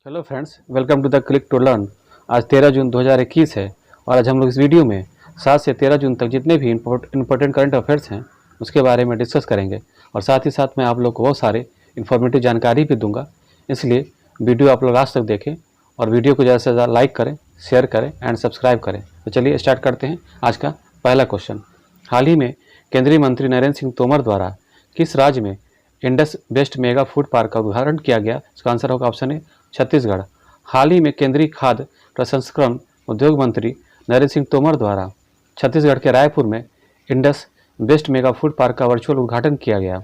Hello friends, welcome to the Click to Learn. आज 13 जून 2021 है और आज हम लोग इस वीडियो में 7 से 13 जून तक जितने भी इंपॉर्टेंट करंट अफेयर्स हैं उसके बारे में डिस्कस करेंगे और साथ ही साथ मैं आप लोग को बहुत सारे इन्फॉर्मेटिव जानकारी भी दूंगा। इसलिए वीडियो आप लोग आज तक देखें और वीडियो को ज़्यादा से ज़्यादा लाइक करें, शेयर करें एंड सब्सक्राइब करें। तो चलिए स्टार्ट करते हैं। आज का पहला क्वेश्चन, हाल ही में केंद्रीय मंत्री नरेंद्र सिंह तोमर द्वारा किस राज्य में Indus best mega food park का उद्घाटन किया गया? इसका आंसर होगा ऑप्शन ए छत्तीसगढ़। हाल ही में केंद्रीय खाद्य प्रसंस्करण उद्योग मंत्री नरेंद्र सिंह तोमर द्वारा छत्तीसगढ़ के रायपुर में Indus best mega food park का वर्चुअल उद्घाटन किया गया।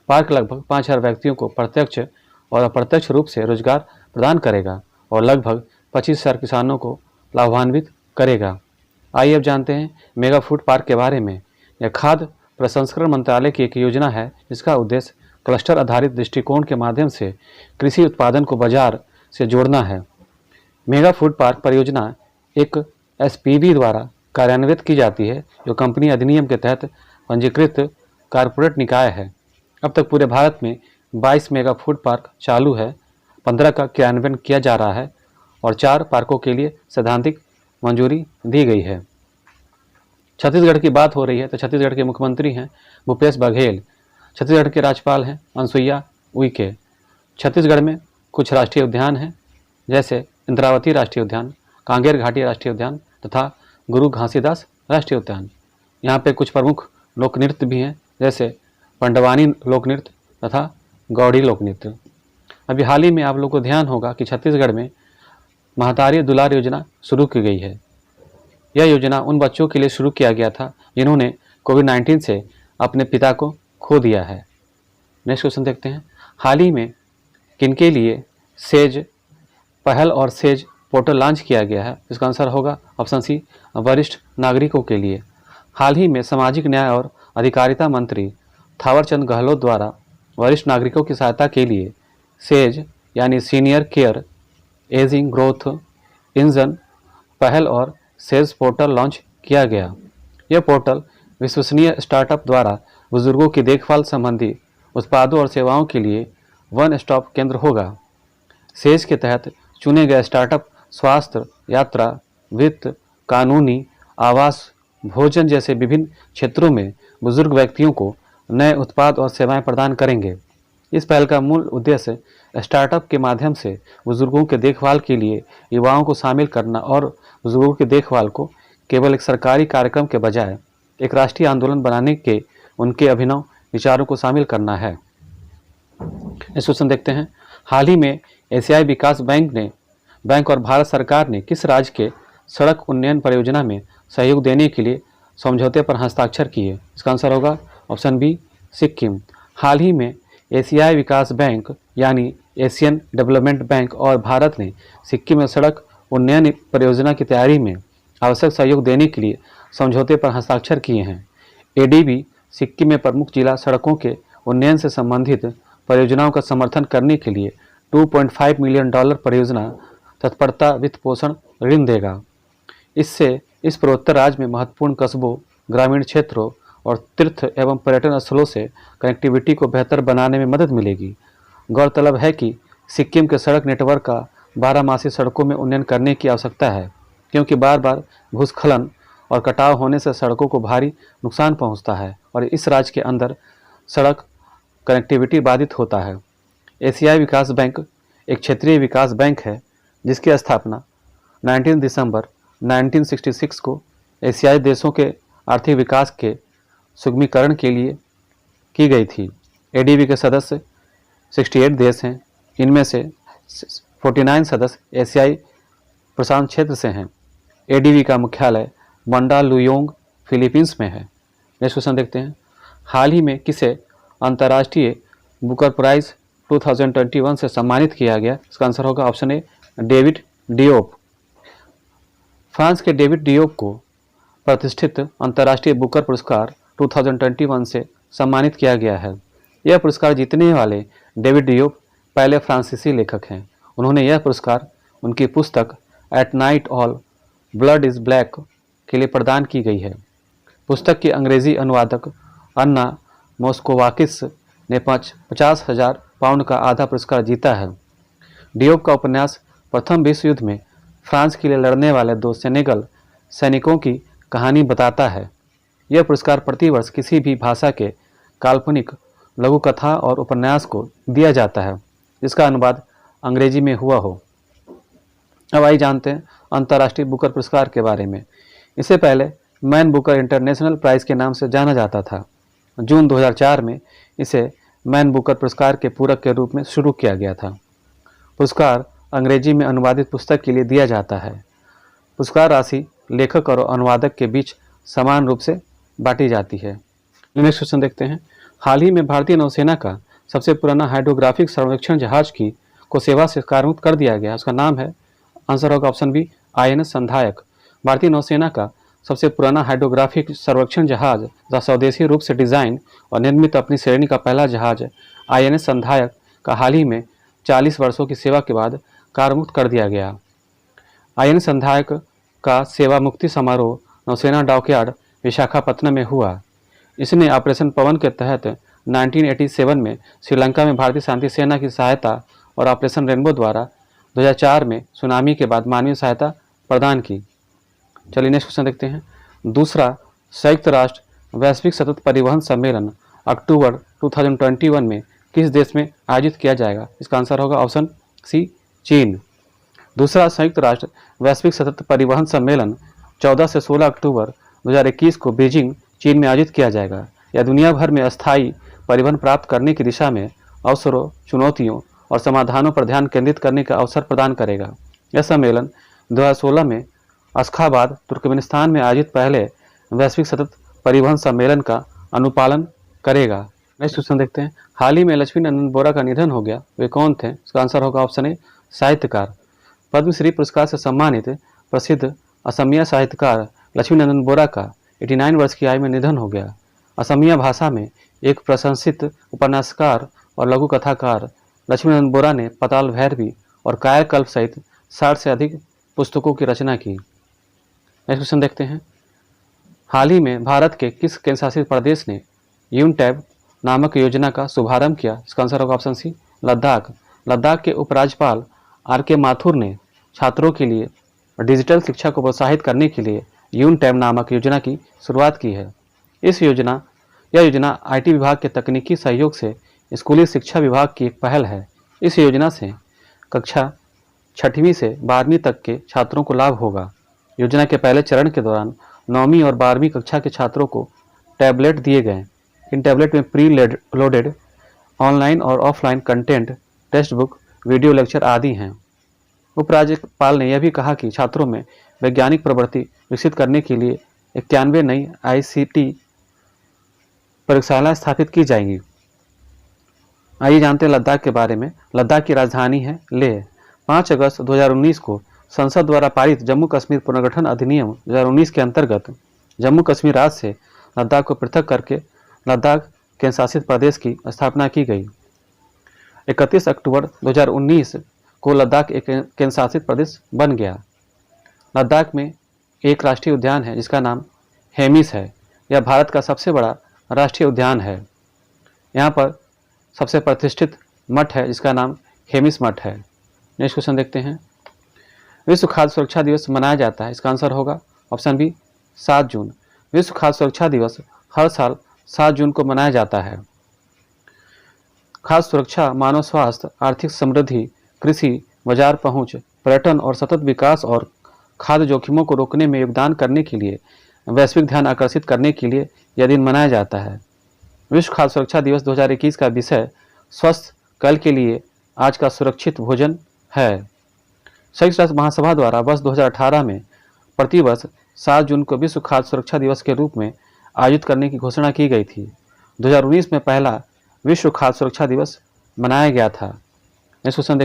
पार्क लगभग 5,000 व्यक्तियों को प्रत्यक्ष और अप्रत्यक्ष रूप से रोजगार प्रदान करेगा और लगभग 25,000 किसानों को लाभान्वित करेगा। आइए अब जानते हैं मेगा फूड पार्क के बारे में। यह खाद्य प्रसंस्करण मंत्रालय की एक योजना है जिसका उद्देश्य क्लस्टर आधारित दृष्टिकोण के माध्यम से कृषि उत्पादन को बाजार से जोड़ना है। मेगा फूड पार्क परियोजना एक एसपीवी द्वारा कार्यान्वित की जाती है जो कंपनी अधिनियम के तहत पंजीकृत कॉर्पोरेट निकाय है। अब तक पूरे भारत में 22 मेगा फूड पार्क चालू है, 15 का क्रियान्वयन किया जा रहा है और 4 पार्कों के लिए सैद्धांतिक मंजूरी दी गई है। छत्तीसगढ़ की बात हो रही है तो छत्तीसगढ़ के मुख्यमंत्री हैं भूपेश बघेल, छत्तीसगढ़ के राज्यपाल हैं अनुसुईया उइके। छत्तीसगढ़ में कुछ राष्ट्रीय उद्यान हैं जैसे इंद्रावती राष्ट्रीय उद्यान, कांगेर घाटी राष्ट्रीय उद्यान तथा गुरु घासीदास राष्ट्रीय उद्यान। यहाँ पे कुछ प्रमुख लोक नृत्य भी हैं जैसे पंडवानी लोक नृत्य तथा गौड़ी लोक नृत्य। अभी हाल ही में आप लोग को ध्यान होगा कि छत्तीसगढ़ में महतारी दुलार योजना शुरू की गई है। यह योजना उन बच्चों के लिए शुरू किया गया था जिन्होंने कोविड-19 से अपने पिता को खो दिया है। नेक्स्ट क्वेश्चन देखते हैं, हाल ही में किनके लिए सेज पहल और सेज पोर्टल लॉन्च किया गया है? इसका आंसर होगा ऑप्शन सी वरिष्ठ नागरिकों के लिए। हाल ही में सामाजिक न्याय और अधिकारिता मंत्री थावरचंद गहलोत द्वारा वरिष्ठ नागरिकों की सहायता के लिए सेज यानी senior care ageing growth engine पहल और सेज पोर्टल लॉन्च किया गया। यह पोर्टल विश्वसनीय स्टार्टअप द्वारा बुजुर्गों की देखभाल संबंधी उत्पादों और सेवाओं के लिए वन स्टॉप केंद्र होगा। सेज के तहत चुने गए स्टार्टअप स्वास्थ्य, यात्रा, वित्त, कानूनी, आवास, भोजन जैसे विभिन्न क्षेत्रों में बुजुर्ग व्यक्तियों को नए उत्पाद और सेवाएं प्रदान करेंगे। इस पहल का मूल उद्देश्य स्टार्टअप के माध्यम से बुजुर्गों के देखभाल के लिए युवाओं को शामिल करना और बुजुर्गों की देखभाल को केवल एक सरकारी कार्यक्रम के बजाय एक राष्ट्रीय आंदोलन बनाने के उनके अभिनव विचारों को शामिल करना है। इस क्वेश्चन देखते हैं, हाल ही में एशियाई विकास बैंक और भारत सरकार ने किस राज्य के सड़क उन्नयन परियोजना में सहयोग देने के लिए समझौते पर हस्ताक्षर किए? इसका आंसर होगा ऑप्शन बी सिक्किम। हाल ही में एशियाई विकास बैंक यानी एशियन डेवलपमेंट बैंक और भारत ने सिक्किम में सड़क उन्नयन परियोजना की तैयारी में आवश्यक सहयोग देने के लिए समझौते पर हस्ताक्षर किए हैं। एडीबी सिक्किम में प्रमुख जिला सड़कों के उन्नयन से संबंधित परियोजनाओं का समर्थन करने के लिए $2.5 मिलियन परियोजना तत्परता वित्त पोषण ऋण देगा। इससे इस पूर्वोत्तर राज्य में महत्वपूर्ण कस्बों, ग्रामीण क्षेत्रों और तीर्थ एवं पर्यटन स्थलों से कनेक्टिविटी को बेहतर बनाने में मदद मिलेगी। गौरतलब है कि सिक्किम के सड़क नेटवर्क का 12 सड़कों में उन्नयन करने की आवश्यकता है क्योंकि बार बार भूस्खलन और कटाव होने से सड़कों को भारी नुकसान पहुंचता है और इस राज्य के अंदर सड़क कनेक्टिविटी बाधित होता है। एशियाई विकास बैंक एक क्षेत्रीय विकास बैंक है जिसकी स्थापना 19 दिसंबर 1966 को एशियाई देशों के आर्थिक विकास के सुगमीकरण के लिए की गई थी। एडीबी के सदस्य 68 देश हैं, इनमें से 49 सदस्य एशियाई प्रशांत क्षेत्र से हैं। एडीबी का मुख्यालय मंडालुयोंग फिलीपींस में है। नेक्स्ट क्वेश्चन देखते हैं, हाल ही में किसे अंतर्राष्ट्रीय बुकर प्राइज 2021 से सम्मानित किया गया? इसका आंसर होगा option A David Diop. France के डेविड डियोप को प्रतिष्ठित अंतर्राष्ट्रीय बुकर पुरस्कार 2021 से सम्मानित किया गया है। यह पुरस्कार जीतने वाले डेविड डियोप पहले फ्रांसीसी लेखक हैं। उन्होंने यह पुरस्कार उनकी पुस्तक at night all blood is black के लिए प्रदान की गई है। पुस्तक के अंग्रेजी अनुवादक अन्ना मोस्कोवाकिस ने 50,000 पाउंड का आधा पुरस्कार जीता है। डियोप का उपन्यास प्रथम विश्व युद्ध में फ्रांस के लिए लड़ने वाले 2 सेनेगल सैनिकों की कहानी बताता है। यह पुरस्कार प्रतिवर्ष किसी भी भाषा के काल्पनिक लघु कथा और उपन्यास को दिया जाता है जिसका अनुवाद अंग्रेजी में हुआ हो। अब आइए जानते हैं अंतर्राष्ट्रीय बुकर पुरस्कार के बारे में। इससे पहले मैन बुकर इंटरनेशनल प्राइज के नाम से जाना जाता था। जून 2004 में इसे मैन बुकर पुरस्कार के पूरक के रूप में शुरू किया गया था। पुरस्कार अंग्रेजी में अनुवादित पुस्तक के लिए दिया जाता है। पुरस्कार राशि लेखक और अनुवादक के बीच समान रूप से बांटी जाती है। नेक्स्ट क्वेश्चन देखते हैं। हाल ही में भारतीय नौसेना का सबसे पुराना हाइड्रोग्राफिक सर्वेक्षण जहाज को सेवा से कार्यमुक्त कर दिया गया। उसका नाम है, आंसर होगा ऑप्शन बी, INS संधायक। भारतीय नौसेना का सबसे पुराना हाइड्रोग्राफिक सर्वेक्षण जहाज तथा स्वदेशी रूप से डिजाइन और निर्मित अपनी श्रेणी का पहला जहाज INS संधायक का हाल ही में 40 वर्षों की सेवा के बाद कार्यमुक्त कर दिया गया। INS संधायक का सेवा मुक्ति समारोह नौसेना डॉकयार्ड विशाखापत्तनम में हुआ। इसने ऑपरेशन पवन के तहत 1987 में श्रीलंका में भारतीय शांति सेना की सहायता और ऑपरेशन रेनबो द्वारा 2004 में सुनामी के बाद मानवीय सहायता प्रदान की। चलिए नेक्स्ट क्वेश्चन देखते हैं। दूसरा संयुक्त राष्ट्र वैश्विक सतत परिवहन सम्मेलन अक्टूबर 2021 में किस देश में आयोजित किया जाएगा? इसका आंसर होगा ऑप्शन सी, चीन। दूसरा संयुक्त राष्ट्र वैश्विक सतत परिवहन सम्मेलन 14 से 16 अक्टूबर 2021 को बीजिंग, चीन में आयोजित किया जाएगा। यह दुनिया भर में अस्थायी परिवहन प्राप्त करने की दिशा में अवसरों, चुनौतियों और समाधानों पर ध्यान केंद्रित करने का अवसर प्रदान करेगा। यह सम्मेलन 2016 में अशखाबाद, तुर्कमेनिस्तान में आयोजित पहले वैश्विक सतत परिवहन सम्मेलन का अनुपालन करेगा। नेक्स्ट क्वेश्चन देखते हैं। हाल ही में लक्ष्मी नंदन बोरा का निधन हो गया। वे कौन थे? इसका आंसर होगा ऑप्शन ए, साहित्यकार। पद्मश्री पुरस्कार से सम्मानित प्रसिद्ध असमिया साहित्यकार लक्ष्मी नंदन बोरा का 89 वर्ष की आयु में निधन हो गया। असमिया भाषा में एक प्रशंसित उपन्यासकार और लघु कथाकार लक्ष्मी नंदन बोरा ने पाताल भैरवी और कायाकल्प सहित 60 से अधिक पुस्तकों की रचना की। नेक्स्ट क्वेश्चन देखते हैं। हाल ही में भारत के किस केंद्र शासित प्रदेश ने यूनटैब नामक योजना का शुभारंभ किया? इसका आंसर होगा ऑप्शन सी, लद्दाख। लद्दाख के उपराज्यपाल RK माथुर ने छात्रों के लिए डिजिटल शिक्षा को प्रोत्साहित करने के लिए यूनटैब नामक योजना की शुरुआत की है। यह योजना IT विभाग के तकनीकी सहयोग से स्कूली शिक्षा विभाग की एक पहल है। इस योजना से कक्षा 6वीं से 12वीं तक के छात्रों को लाभ होगा। योजना के पहले चरण के दौरान 9वीं और 12वीं कक्षा के छात्रों को टैबलेट दिए गए। इन टैबलेट में प्री लोडेड ऑनलाइन और offline content, text book, video lecture आदि हैं। उपराज्यपाल ने यह भी कहा कि छात्रों में वैज्ञानिक प्रवृत्ति विकसित करने के लिए 91 नई ICT प्रयोगशालाएं स्थापित की जाएंगी। आइए जानते हैं लद्दाख के बारे में। लद्दाख की राजधानी है लेह। 5 अगस्त 2019 को संसद द्वारा पारित जम्मू कश्मीर पुनर्गठन अधिनियम 2019 के अंतर्गत जम्मू कश्मीर राज्य से लद्दाख को पृथक करके लद्दाख केंद्र शासित प्रदेश की स्थापना की गई। 31 अक्टूबर 2019 को लद्दाख एक केंद्र शासित प्रदेश बन गया। लद्दाख में एक राष्ट्रीय उद्यान है जिसका नाम हेमिस है। यह भारत का सबसे बड़ा राष्ट्रीय उद्यान है। यहाँ पर सबसे प्रतिष्ठित मठ है जिसका नाम हेमिस मठ है। नेक्स्ट क्वेश्चन देखते हैं। विश्व खाद्य सुरक्षा दिवस मनाया जाता है। इसका आंसर होगा ऑप्शन बी, 7 जून। विश्व खाद्य सुरक्षा दिवस हर साल 7 जून को मनाया जाता है। खाद्य सुरक्षा मानव स्वास्थ्य, आर्थिक समृद्धि, कृषि, बाजार पहुंच, पर्यटन और सतत विकास और खाद्य जोखिमों को रोकने में योगदान करने के लिए वैश्विक ध्यान आकर्षित करने के लिए यह दिन मनाया जाता है। विश्व खाद्य सुरक्षा दिवस 2021 का विषय स्वस्थ कल के लिए आज का सुरक्षित भोजन है। संयुक्त राष्ट्र महासभा द्वारा वर्ष 2018 में प्रतिवर्ष 7 जून को विश्व खाद्य सुरक्षा दिवस के रूप में आयोजित करने की घोषणा की गई थी। 2019 में पहला विश्व खाद्य सुरक्षा दिवस मनाया गया था। नेक्स्ट क्वेश्चन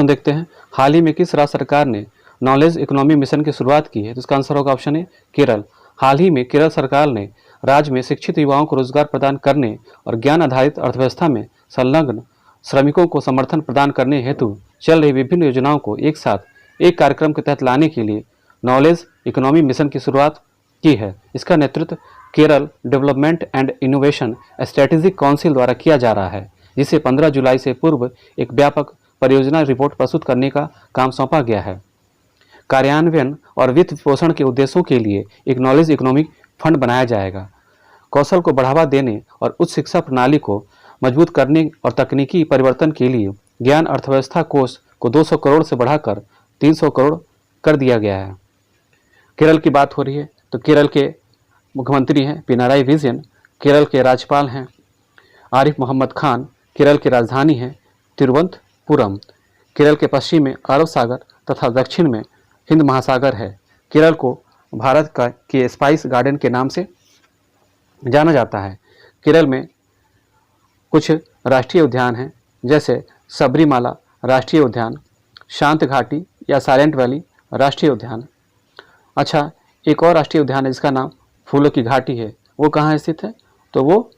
देखते हैं। हाल ही में किस राज्य सरकार ने नॉलेज इकोनॉमी मिशन की शुरुआत की है? तो इसका आंसर होगा ऑप्शन ए, केरल। हाल ही में केरल सरकार ने राज्य में शिक्षित युवाओं को रोजगार प्रदान करने और ज्ञान आधारित अर्थव्यवस्था में संलग्न श्रमिकों को समर्थन प्रदान करने हेतु चल रही विभिन्न योजनाओं को एक साथ एक कार्यक्रम के तहत लाने के लिए नॉलेज इकोनॉमी मिशन की शुरुआत की है। इसका नेतृत्व Kerala development and innovation strategic council द्वारा किया जा रहा है, जिसे 15 जुलाई से पूर्व एक व्यापक परियोजना रिपोर्ट प्रस्तुत करने का काम सौंपा गया है। कार्यान्वयन और वित्त पोषण के उद्देश्यों के लिए एक नॉलेज इकोनॉमिक फंड बनाया जाएगा। कौशल को बढ़ावा देने और उच्च शिक्षा प्रणाली को मजबूत करने और तकनीकी परिवर्तन के लिए ज्ञान अर्थव्यवस्था कोष को 200 करोड़ से बढ़ाकर 300 करोड़ कर दिया गया है। केरल की बात हो रही है तो केरल के मुख्यमंत्री हैं पिनाराई विजयन, केरल के राज्यपाल हैं आरिफ मोहम्मद खान, केरल की राजधानी है तिरुवनंतपुरम। केरल के पश्चिम में अरब सागर तथा दक्षिण में हिंद महासागर है। केरल को भारत का के स्पाइस गार्डन के नाम से जाना जाता है। केरल में कुछ राष्ट्रीय उद्यान हैं जैसे सबरीमाला राष्ट्रीय उद्यान, शांत घाटी या साइलेंट वैली राष्ट्रीय उद्यान। अच्छा, एक और राष्ट्रीय उद्यान है जिसका नाम फूलों की घाटी है। वो कहाँ स्थित है? तो वो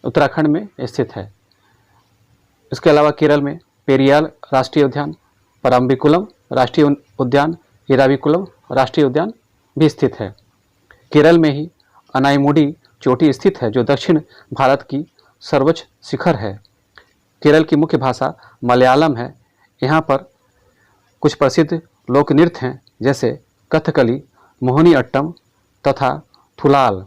उत्तराखंड में स्थित है। इसके अलावा केरल में पेरियाल राष्ट्रीय उद्यान, परम्बिकुलम राष्ट्रीय उद्यान, इराविकुलम राष्ट्रीय उद्यान भी स्थित है। केरल में ही अनाईमुडी चोटी स्थित है जो दक्षिण भारत की सर्वोच्च शिखर है। केरल की मुख्य भाषा मलयालम है। यहाँ पर कुछ प्रसिद्ध लोक नृत्य हैं जैसे कथकली, मोहिनी अट्टम तथा थुलाल।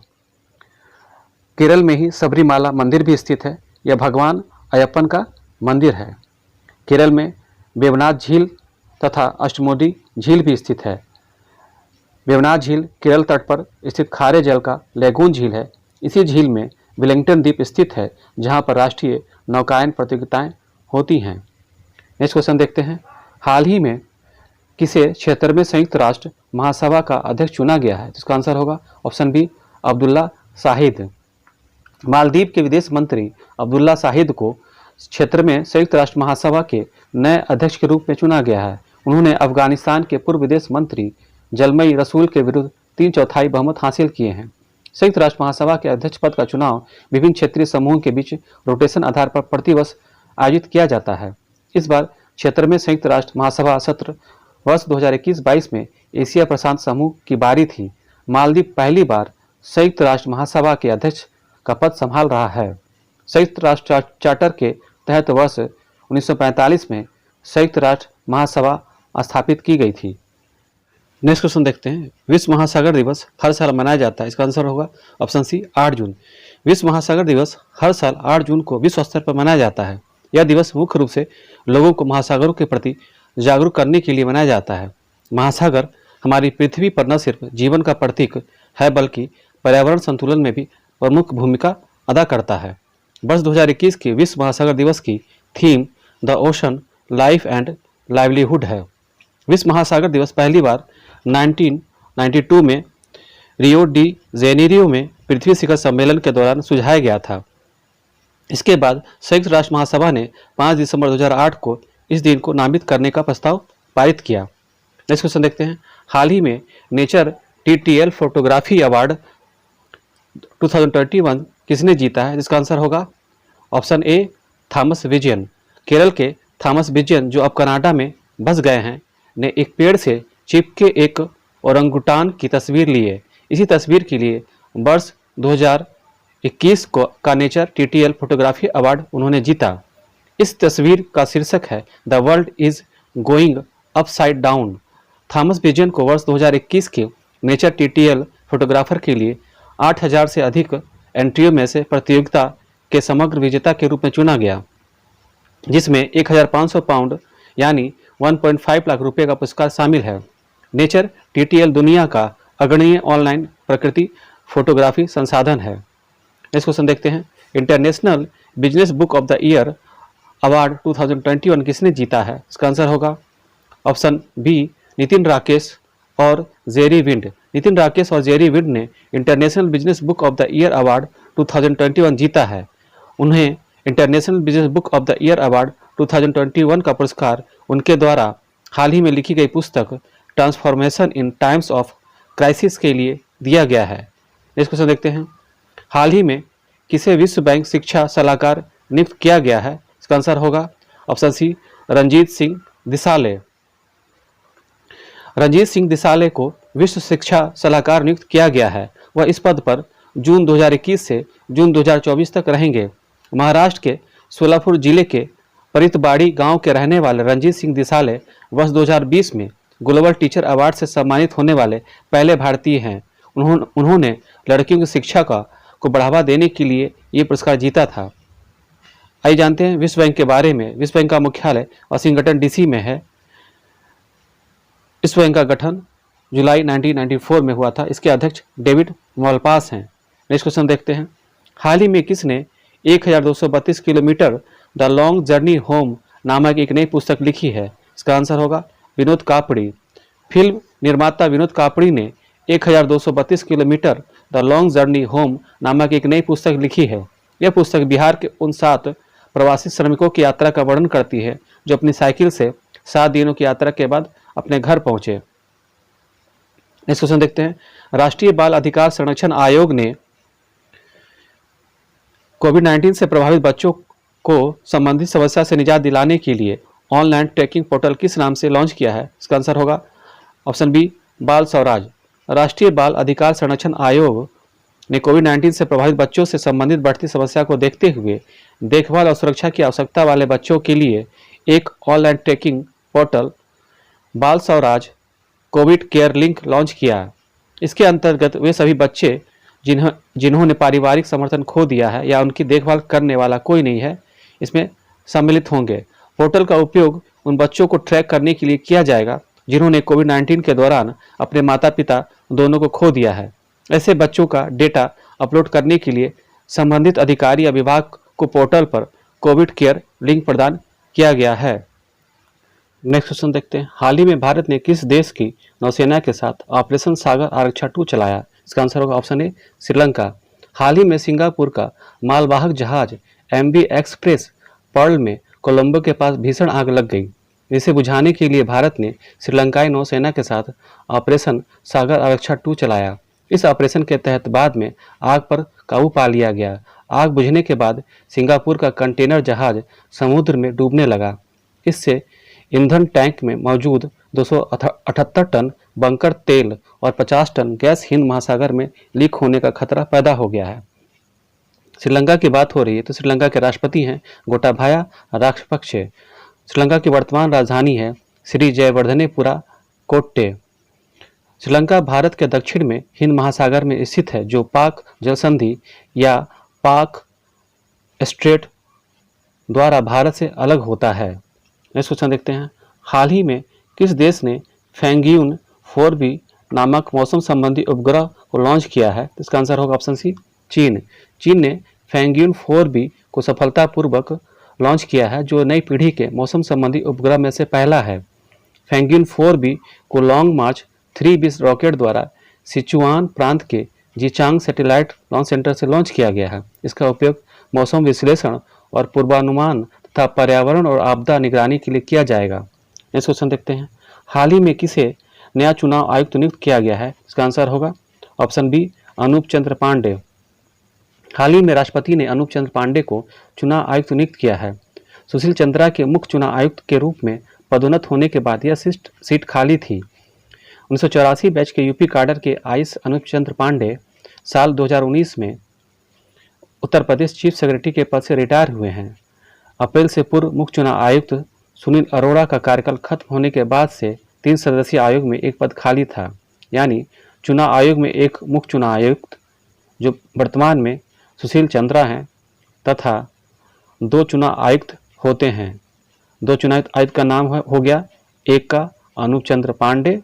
केरल में ही सबरीमाला मंदिर भी स्थित है। यह भगवान अयप्पन का मंदिर है। केरल में वेवनाथ झील तथा अष्टमुडी झील भी स्थित है। वेवनाथ झील केरल तट पर स्थित खारे जल का लैगून झील है। इसी झील में वेलिंगटन द्वीप स्थित है जहां पर राष्ट्रीय नौकायन प्रतियोगिताएं होती हैं। नेक्स्ट क्वेश्चन देखते हैं। हाल ही में किसे क्षेत्र में संयुक्त राष्ट्र महासभा का अध्यक्ष चुना गया है? जिसका आंसर होगा ऑप्शन बी, अब्दुल्ला शाहिद। मालदीव के विदेश मंत्री अब्दुल्ला शाहिद को क्षेत्र में संयुक्त राष्ट्र महासभा के नए अध्यक्ष के रूप में चुना गया है। उन्होंने अफगानिस्तान के पूर्व विदेश मंत्री जलमई रसूल के विरुद्ध 3/4 बहुमत हासिल किए हैं। संयुक्त राष्ट्र महासभा के अध्यक्ष पद का चुनाव विभिन्न क्षेत्रीय समूहों के बीच रोटेशन आधार पर प्रतिवर्ष आयोजित किया जाता है। इस बार क्षेत्र में संयुक्त राष्ट्र महासभा सत्र वर्ष 2021-22 में एशिया प्रशांत समूह की बारी थी। मालदीव पहली बार संयुक्त राष्ट्र महासभा के अध्यक्ष का पद संभाल रहा है। संयुक्त राष्ट्र चार्टर के तहत वर्ष 1945 में संयुक्त राष्ट्र महासभा स्थापित की गई थी। नेक्स्ट क्वेश्चन देखते हैं। विश्व महासागर दिवस हर साल मनाया जाता है। इसका आंसर होगा ऑप्शन सी, 8 जून। विश्व महासागर दिवस हर साल 8 जून को विश्व स्तर पर मनाया जाता है। यह दिवस मुख्य रूप से लोगों को महासागरों के प्रति जागरूक करने के लिए मनाया जाता है। महासागर हमारी पृथ्वी पर न सिर्फ जीवन का प्रतीक है बल्कि पर्यावरण संतुलन में भी प्रमुख भूमिका अदा करता है। वर्ष 2021 के विश्व महासागर दिवस की theme the ocean life and livelihood है। विश्व महासागर दिवस पहली बार 1992 में रियो डी जेनेरियो में पृथ्वी शिखर सम्मेलन के दौरान सुझाया गया था। इसके बाद संयुक्त राष्ट्र महासभा ने 5 दिसंबर 2008 को इस दिन को नामित करने का प्रस्ताव पारित किया। नेक्स्ट क्वेश्चन देखते हैं। हाल ही में नेचर TTL फोटोग्राफी अवार्ड 2021 किसने जीता है? जिसका आंसर होगा option A, Thomas Vijayan. Kerala के थॉमस विजयन जो अब कनाडा में बस गए हैं ने एक पेड़ से चिपके एक ओरंगुटान की तस्वीर ली है। इसी तस्वीर के लिए वर्ष 2021 का नेचर TTL फोटोग्राफी अवार्ड उन्होंने जीता। इस तस्वीर का शीर्षक है the world is going upside down. Thomas Vijayan को वर्ष 2021 के नेचर TTL फोटोग्राफर के लिए 8000 से अधिक एंट्रियों में से प्रतियोगिता के समग्र विजेता के रूप में चुना गया, जिसमें 1500 पाउंड यानी 1.5 लाख रुपए का पुरस्कार शामिल है। नेचर TTL दुनिया का अग्रणीय ऑनलाइन प्रकृति फोटोग्राफी संसाधन है। नेक्स्ट क्वेश्चन देखते हैं। International business book of the year award 2021 किसने जीता है? इसका आंसर होगा ऑप्शन बी, नितिन राकेश और जेरी विंड। नितिन राकेश और जेरी विंड ने international business book of the year award 2021 जीता है। उन्हें international business book of the year award 2021 का पुरस्कार उनके द्वारा हाल ही में लिखी गई पुस्तक transformation in times of crisis के लिए दिया गया है। नेक्स्ट क्वेश्चन देखते हैं। हाल ही में किसे विश्व बैंक शिक्षा सलाहकार नियुक्त किया गया है? इसका आंसर होगा ऑप्शन सी, रंजीत सिंह दिसाले। रंजीत सिंह दिसाले को विश्व शिक्षा सलाहकार नियुक्त किया गया है। वह इस पद पर जून 2021 से जून 2024 तक रहेंगे। महाराष्ट्र के सोलापुर जिले के परितबाड़ी गांव के रहने वाले रंजीत सिंह दिसाले वर्ष 2020 में ग्लोबल टीचर अवार्ड से सम्मानित होने वाले पहले भारतीय हैं। उन्होंने लड़कियों की शिक्षा को बढ़ावा देने के लिए ये पुरस्कार जीता था। आइए जानते हैं विश्व बैंक के बारे में। विश्व बैंक का मुख्यालय वाशिंगटन डीसी में है। विश्व बैंक का गठन जुलाई 1994 में हुआ था। इसके अध्यक्ष डेविड मॉलपास हैं। नेक्स्ट क्वेश्चन देखते हैं। हाल ही में किसने 1232 kilometre the long journey home नामक एक नई पुस्तक लिखी है? इसका आंसर होगा विनोद कापड़ी। फिल्म निर्माता विनोद कापड़ी ने 1232 kilometre the long journey home नामक एक नई पुस्तक लिखी है। यह पुस्तक बिहार के उन 7 प्रवासी श्रमिकों की यात्रा का वर्णन करती है जो अपनी साइकिल से 7 दिनों की यात्रा के बाद अपने घर पहुंचे। नेक्स्ट क्वेश्चन देखते हैं। राष्ट्रीय बाल अधिकार संरक्षण आयोग ने कोविड-19 से प्रभावित बच्चों को संबंधित समस्या से निजात दिलाने के लिए ऑनलाइन ट्रैकिंग पोर्टल किस नाम से लॉन्च किया है? इसका आंसर होगा ऑप्शन बी बाल स्वराज। राष्ट्रीय बाल अधिकार संरक्षण आयोग ने कोविड-19 से प्रभावित बच्चों से संबंधित बढ़ती समस्या को देखते हुए देखभाल और सुरक्षा की आवश्यकता वाले बच्चों के लिए एक ऑनलाइन ट्रैकिंग पोर्टल बाल Swaraj Covid care link launch किया। इसके अंतर्गत वे सभी बच्चे जिन्होंने पारिवारिक समर्थन खो दिया है या उनकी देखभाल करने वाला कोई नहीं है, इसमें सम्मिलित होंगे। पोर्टल का उपयोग उन बच्चों को ट्रैक करने के लिए किया जाएगा जिन्होंने कोविड-19 के दौरान अपने माता पिता दोनों को खो दिया है। ऐसे बच्चों का डेटा अपलोड करने के लिए संबंधित अधिकारी या विभाग को पोर्टल पर कोविड केयर लिंक प्रदान किया गया है। नेक्स्ट क्वेश्चन देखते हैं। हाल ही में भारत ने किस देश की नौसेना के साथ ऑपरेशन सागर आरक्षण 2 चलाया? इसका आंसर होगा ऑप्शन ए श्रीलंका। हाल ही में सिंगापुर का मालवाहक जहाज MV एक्सप्रेस पर्ल में कोलंबो के पास भीषण आग लग गई, जिसे बुझाने के लिए भारत ने श्रीलंकाई नौसेना के साथ ऑपरेशन सागर आरक्षण 2 चलाया। इस ऑपरेशन के तहत बाद में आग पर काबू पा लिया गया। आग बुझने के बाद सिंगापुर का कंटेनर जहाज समुद्र में डूबने लगा। इससे ईंधन टैंक में मौजूद 278 टन बंकर तेल और 50 टन गैस हिंद महासागर में लीक होने का खतरा पैदा हो गया है। श्रीलंका की बात हो रही है तो श्रीलंका के राष्ट्रपति हैं गोटाबाया राजपक्षे। श्रीलंका की वर्तमान राजधानी है श्री जयवर्धनेपुरा कोट्टे। श्रीलंका भारत के दक्षिण में हिंद महासागर में स्थित है, जो पाक जलसंधि या पाक स्ट्रेट द्वारा भारत से अलग होता है। नेक्स्ट क्वेश्चन देखते हैं। हाल ही में किस देश ने फैंगियून 4B नामक मौसम संबंधी उपग्रह को लॉन्च किया है? इसका आंसर होगा ऑप्शन सी चीन। चीन ने फैंगियून 4B को सफलतापूर्वक लॉन्च किया है, जो नई पीढ़ी के मौसम संबंधी उपग्रह में से पहला है। फैंगियून 4B को लॉन्ग मार्च 3B रॉकेट द्वारा सिचुआन प्रांत के जीचांग सैटेलाइट लॉन्च सेंटर से लॉन्च किया गया है। इसका उपयोग मौसम विश्लेषण और पूर्वानुमान तथा पर्यावरण और आपदा निगरानी के लिए किया जाएगा। नेक्स्ट क्वेश्चन देखते हैं। हाल ही में किसे नया चुनाव आयुक्त नियुक्त किया गया है? इसका आंसर होगा ऑप्शन बी अनूप चंद्र पांडे। हाल ही में राष्ट्रपति ने अनूप चंद्र पांडे को चुनाव आयुक्त नियुक्त किया है। सुशील चंद्रा के मुख्य चुनाव आयुक्त के रूप में पदोन्नत होने के बाद यह सीट खाली थी। 1984 बैच के यूपी काडर के आईएएस अनूप चंद्र पांडे साल 2019 में उत्तर प्रदेश चीफ सेक्रेटरी के पद से रिटायर हुए हैं। अप्रैल से पूर्व मुख्य चुनाव आयुक्त सुनील अरोड़ा का कार्यकाल खत्म होने के बाद से 3 सदस्यीय आयोग में एक पद खाली था। यानी चुनाव आयोग में एक मुख्य चुनाव आयुक्त जो वर्तमान में सुशील चंद्रा हैं तथा 2 चुनाव आयुक्त होते हैं। 2 चुनाव आयुक्त का नाम हो गया, एक का अनूप चंद्र पांडे,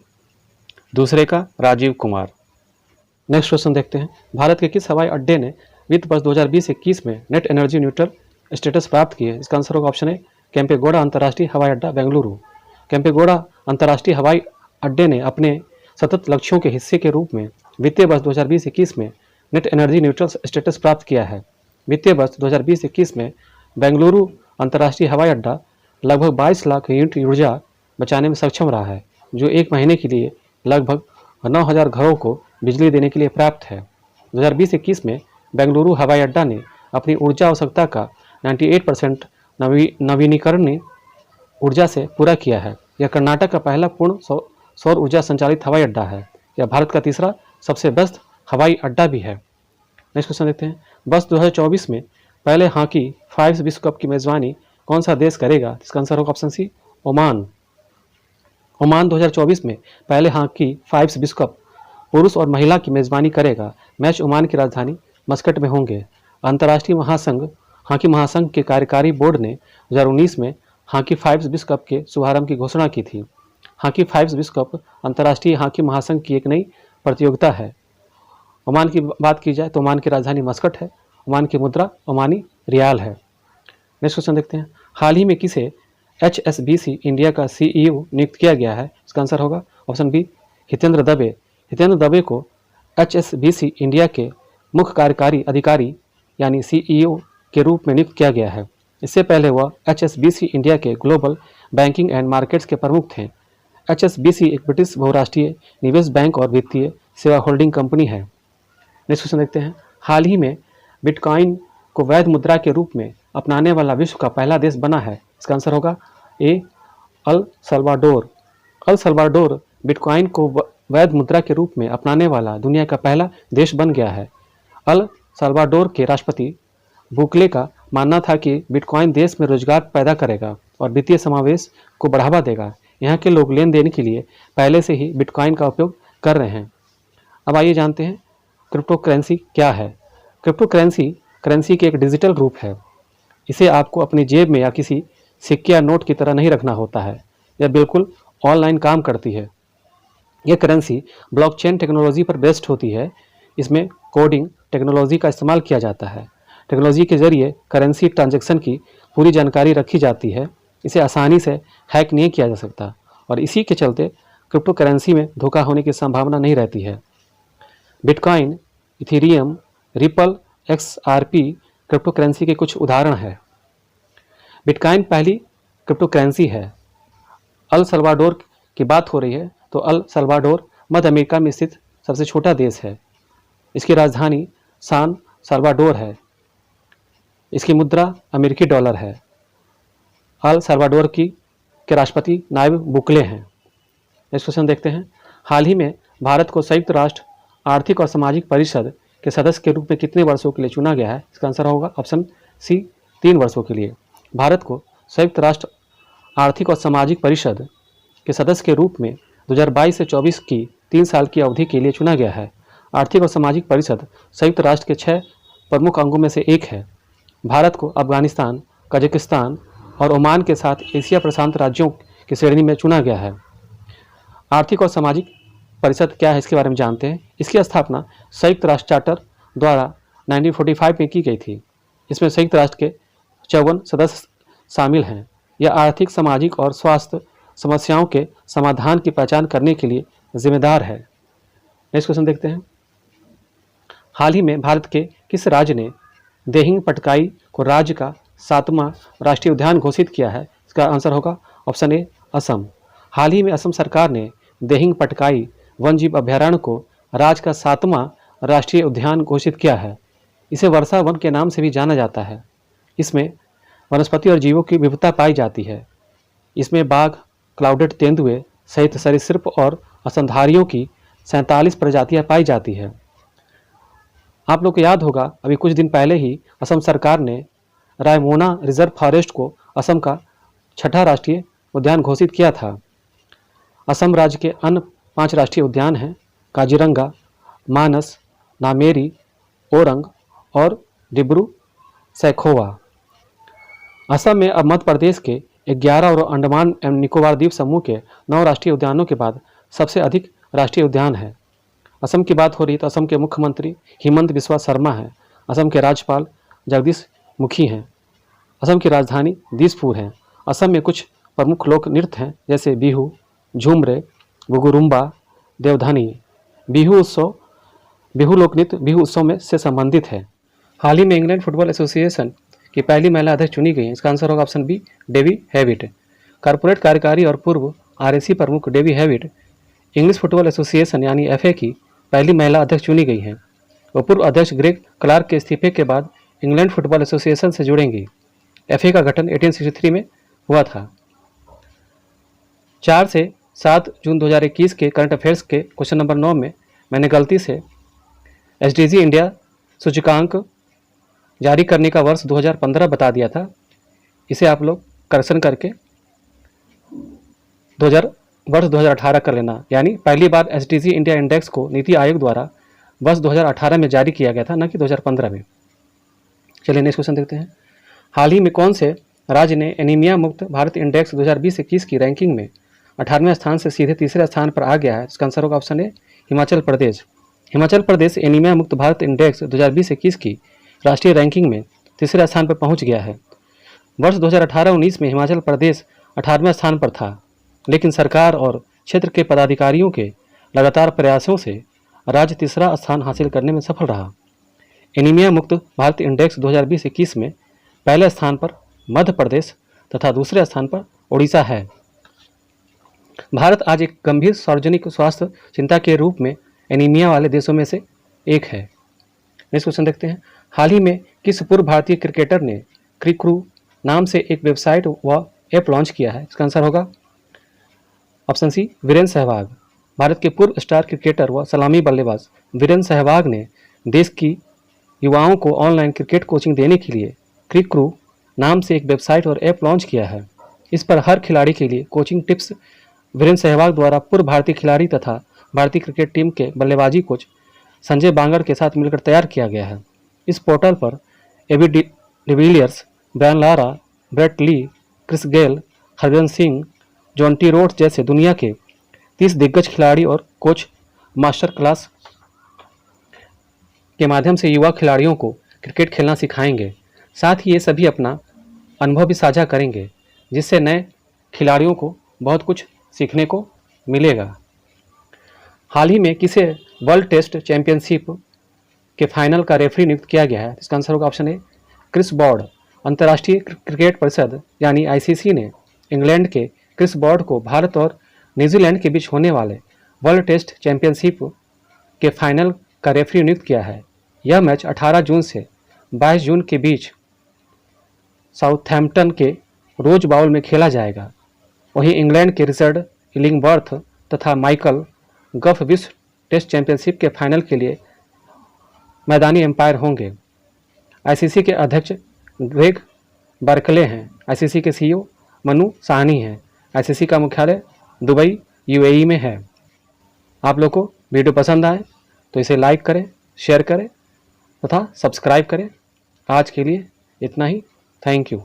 दूसरे का राजीव कुमार। नेक्स्ट क्वेश्चन देखते हैं। भारत के किस हवाई अड्डे ने वित्त वर्ष 2020-21 में नेट एनर्जी न्यूट्रल स्टेटस प्राप्त की है? इसका आंसर होगा ऑप्शन ए केम्पेगौड़ा अंतर्राष्ट्रीय हवाई अड्डा बेंगलुरु। केम्पेगौड़ा अंतर्राष्ट्रीय हवाई अड्डे ने अपने सतत लक्ष्यों के हिस्से के रूप में वित्तीय वर्ष 2020-21 में नेट एनर्जी न्यूट्रल स्टेटस प्राप्त किया है। वित्तीय वर्ष 2020-21 में बेंगलुरु अंतर्राष्ट्रीय हवाई अड्डा लगभग 22 लाख यूनिट ऊर्जा बचाने में सक्षम रहा है, जो एक महीने के लिए लगभग 9,000 घरों को बिजली देने के लिए पर्याप्त है। 2020-21 में बेंगलुरु हवाई अड्डा ने अपनी ऊर्जा आवश्यकता का 98% नवीनीकरणीय ऊर्जा से पूरा किया है। यह कर्नाटक का पहला पूर्ण सौर ऊर्जा संचालित हवाई अड्डा है। यह भारत का तीसरा सबसे व्यस्त हवाई अड्डा भी है। नेक्स्ट क्वेश्चन देखते हैं। वर्ष 2024 में पहले हॉकी 5 विश्व कप की मेजबानी कौन सा देश करेगा? इसका आंसर होगा ऑप्शन सी, ओमान। ओमान 2024 में पहले हॉकी फाइव्स विश्व कप पुरुष और महिला की मेजबानी करेगा। मैच ओमान की राजधानी मस्कट में होंगे। अंतर्राष्ट्रीय हॉकी महासंघ के कार्यकारी बोर्ड ने 2019 में हॉकी फाइव्स विश्व कप के शुभारंभ की घोषणा की थी। हॉकी फाइव्स विश्व कप अंतर्राष्ट्रीय हॉकी महासंघ की एक नई प्रतियोगिता है। ओमान की बात की जाए तो ओमान की राजधानी मस्कट है। ओमान की मुद्रा ओमानी रियाल है। नेक्स्ट क्वेश्चन देखते हैं। हाल ही में किसे HSBC इंडिया का CEO नियुक्त किया गया है? इसका आंसर होगा ऑप्शन बी, हितेंद्र दबे। हितेंद्र दबे को HSBC इंडिया के मुख्य कार्यकारी अधिकारी यानी CEO के रूप में नियुक्त किया गया है। इससे पहले वह HSBC इंडिया के ग्लोबल बैंकिंग एंड मार्केट्स के प्रमुख थे। HSBC एक ब्रिटिश बहुराष्ट्रीय निवेश बैंक और वित्तीय सेवा होल्डिंग कंपनी है। नेक्स्ट क्वेश्चन देखते हैं। हाल ही में बिटकॉइन को वैध मुद्रा के रूप में अपनाने वाला विश्व का पहला देश बना है। इसका आंसर होगा A, El Salvador. El Salvador bitcoin को वैध मुद्रा के रूप में अपनाने वाला दुनिया का पहला देश बन गया है। अल सल्वाडोर के राष्ट्रपति बुकले का मानना था कि बिटकॉइन देश में रोजगार पैदा करेगा और वित्तीय समावेश को बढ़ावा देगा। यहाँ के लोग लेन देन के लिए पहले से ही बिटकॉइन का उपयोग कर रहे हैं। अब आइए जानते हैं क्रिप्टो करेंसी क्या है। क्रिप्टो करेंसी के एक डिजिटल रूप है। इसे आपको अपनी जेब में या किसी सिक्के या नोट की तरह नहीं रखना होता है। यह बिल्कुल ऑनलाइन काम करती है। यह करेंसी ब्लॉकचेन टेक्नोलॉजी पर बेस्ड होती है। इसमें कोडिंग टेक्नोलॉजी का इस्तेमाल किया जाता है। टेक्नोलॉजी के जरिए करेंसी ट्रांजैक्शन की पूरी जानकारी रखी जाती है। इसे आसानी से हैक नहीं किया जा सकता और इसी के चलते क्रिप्टो करेंसी में धोखा होने की संभावना नहीं रहती है। Bitcoin, Ethereum, ripple, XRP crypto currency के कुछ उदाहरण हैं। बिटकॉइन पहली क्रिप्टो करेंसी है। अल सल्वाडोर की बात हो रही है तो अल सल्वाडोर मध्य अमेरिका में स्थित सबसे छोटा देश है। इसकी राजधानी सान सल्वाडोर है। इसकी मुद्रा अमेरिकी डॉलर है। अल सल्वाडोर के राष्ट्रपति नायब बुकले हैं। नेक्स्ट क्वेश्चन देखते हैं। हाल ही में भारत को संयुक्त राष्ट्र आर्थिक और सामाजिक परिषद के सदस्य के रूप में कितने वर्षों के लिए चुना गया है? इसका आंसर होगा ऑप्शन सी, 3 वर्षों के लिए। भारत को संयुक्त राष्ट्र आर्थिक और सामाजिक परिषद के सदस्य के रूप में 2022 से 24 की 3 साल की अवधि के लिए चुना गया है। आर्थिक और सामाजिक परिषद संयुक्त राष्ट्र के 6 प्रमुख अंगों में से एक है। भारत को अफगानिस्तान, कजाकिस्तान और ओमान के साथ एशिया प्रशांत राज्यों की श्रेणी में चुना गया है। आर्थिक और सामाजिक परिषद क्या है इसके बारे में जानते हैं। इसकी स्थापना संयुक्त राष्ट्र चार्टर द्वारा 1945 में की गई थी। इसमें संयुक्त राष्ट्र के 54 सदस्य शामिल हैं। यह आर्थिक, सामाजिक और स्वास्थ्य समस्याओं के समाधान की पहचान करने के लिए जिम्मेदार है। नेक्स्ट क्वेश्चन देखते हैं। हाल ही में भारत के किस राज्य ने देहिंग पटकाई को राज्य का 7वां राष्ट्रीय उद्यान घोषित किया है? इसका आंसर होगा ऑप्शन ए, असम। हाल ही में असम सरकार ने देहिंग पटकाई वन्यजीव अभ्यारण्य को राज्य का 7वां राष्ट्रीय उद्यान घोषित किया है। इसे वर्षा वन के नाम से भी जाना जाता है। इसमें वनस्पति और जीवों की विविधता पाई जाती है। इसमें बाघ, क्लाउडेड तेंदुए सहित सरीसृप और स्तनधारियों की 47 प्रजातियां पाई जाती है। आप लोग को याद होगा अभी कुछ दिन पहले ही असम सरकार ने रायमोना रिजर्व फॉरेस्ट को असम का 6ठा राष्ट्रीय उद्यान घोषित किया था। असम राज्य के अन्य 5 राष्ट्रीय उद्यान हैं काजीरंगा, मानस, नामेरी, ओरंग और डिब्रू सैखोवा। असम में अब मध्य प्रदेश के 11 और अंडमान एवं निकोबार द्वीप समूह के 9 राष्ट्रीय उद्यानों के बाद सबसे अधिक राष्ट्रीय उद्यान है। असम की बात हो रही तो असम के मुख्यमंत्री हिमंत बिस्वा शर्मा हैं। असम के राज्यपाल जगदीश मुखी हैं। असम की राजधानी दिसपुर है। असम में कुछ प्रमुख लोक नृत्य हैं जैसे बिहू, झूमरे, बुगुरुम्बा, देवधानी। बिहू लोक नृत्य बिहू उत्सव में से संबंधित है। हाल ही में इंग्लैंड फुटबॉल एसोसिएशन की पहली महिला अध्यक्ष चुनी गई है। इसका आंसर होगा option B, Debbie Hewitt. Corporate कार्यकारी और पूर्व RSC प्रमुख Debbie Hewitt English Football Association यानी FA की पहली महिला अध्यक्ष चुनी गई हैं। वो पूर्व अध्यक्ष ग्रेग क्लार्क के इस्तीफे के बाद इंग्लैंड फुटबॉल एसोसिएशन से जुड़ेंगी। FA का गठन 1863 में हुआ था। 4 से 7 जून 2021 के करंट अफेयर्स के क्वेश्चन नंबर 9 में मैंने गलती से SDG इंडिया सूचकांक जारी करने का वर्ष 2015 बता दिया था। इसे आप लोग करेक्शन करके वर्ष 2018 कर लेना। यानी पहली बार एसडीजी इंडिया इंडेक्स को नीति आयोग द्वारा वर्ष 2018 में जारी किया गया था, न कि 2015 में। चलिए नेक्स्ट क्वेश्चन देखते हैं। हाल ही में कौन से राज्य ने एनीमिया मुक्त भारत इंडेक्स 2020-21 की रैंकिंग में 18वें स्थान से सीधे तीसरे स्थान पर आ गया है? इसका आंसर होगा option A Himachal Pradesh. Himachal Pradesh anaemia मुक्त भारत इंडेक्स 2020-21 की राष्ट्रीय रैंकिंग में तीसरे स्थान पर पहुंच गया है। वर्ष 2018-19 में हिमाचल प्रदेश 18वें स्थान पर था, लेकिन सरकार और क्षेत्र के पदाधिकारियों के लगातार प्रयासों से राज्य तीसरा स्थान हासिल करने में सफल रहा। एनीमिया मुक्त भारत इंडेक्स 2020-21 में पहले स्थान पर मध्य प्रदेश तथा दूसरे स्थान पर ओडिशा है। भारत आज एक गंभीर सार्वजनिक स्वास्थ्य चिंता के रूप में एनीमिया वाले देशों में से एक है। नेक्स्ट क्वेश्चन देखते हैं। हाल ही में किस पूर्व भारतीय क्रिकेटर ने क्रिक्रू नाम से एक वेबसाइट व ऐप लॉन्च किया है? इसका आंसर होगा ऑप्शन सी वीरेंद्र सहवाग। भारत के पूर्व स्टार क्रिकेटर व सलामी बल्लेबाज वीरेंद्र सहवाग ने देश की युवाओं को ऑनलाइन क्रिकेट कोचिंग देने के लिए क्रिक्रू नाम से एक वेबसाइट और ऐप लॉन्च किया है। इस पर हर खिलाड़ी के लिए कोचिंग टिप्स वीरेंद्र सहवाग द्वारा पूर्व भारतीय खिलाड़ी तथा भारतीय क्रिकेट टीम के बल्लेबाजी कोच संजय बांगर के साथ मिलकर तैयार किया गया है। इस पोर्टल पर AB de Villiers, Brian Lara, Brett Lee, Chris Gayle, Harbhajan Singh, Jonty Rhodes जैसे दुनिया के 30 दिग्गज खिलाड़ी और कोच मास्टर क्लास के माध्यम से युवा खिलाड़ियों को क्रिकेट खेलना सिखाएंगे। साथ ही ये सभी अपना अनुभव भी साझा करेंगे, जिससे नए खिलाड़ियों को बहुत कुछ सीखने को मिलेगा। हाल ही में किसे वर्ल्ड टेस्ट चैंपियनशिप के फाइनल का रेफरी नियुक्त किया गया है? इसका आंसर होगा ऑप्शन ए क्रिस बॉर्ड। अंतर्राष्ट्रीय क्रिकेट परिषद यानी आईसीसी ने इंग्लैंड के क्रिस बॉर्ड को भारत और न्यूजीलैंड के बीच होने वाले वर्ल्ड टेस्ट चैंपियनशिप के फाइनल का रेफरी नियुक्त किया है। यह मैच 18 जून से 22 जून के बीच साउथहैम्पटन के रोज बाउल में खेला जाएगा। वहीं इंग्लैंड के रिचर्ड इलिंगवर्थ तथा माइकल गफ विश्व टेस्ट चैंपियनशिप के फाइनल के लिए मैदानी एम्पायर होंगे। आईसीसी के अध्यक्ष ग्रेग बर्कले हैं। आईसीसी के सीईओ मनु साहनी हैं। आईसीसी का मुख्यालय दुबई यूएई में है। आप लोग को वीडियो पसंद आए तो इसे लाइक करें, शेयर करें तथा सब्सक्राइब करें। आज के लिए इतना ही। Thank you.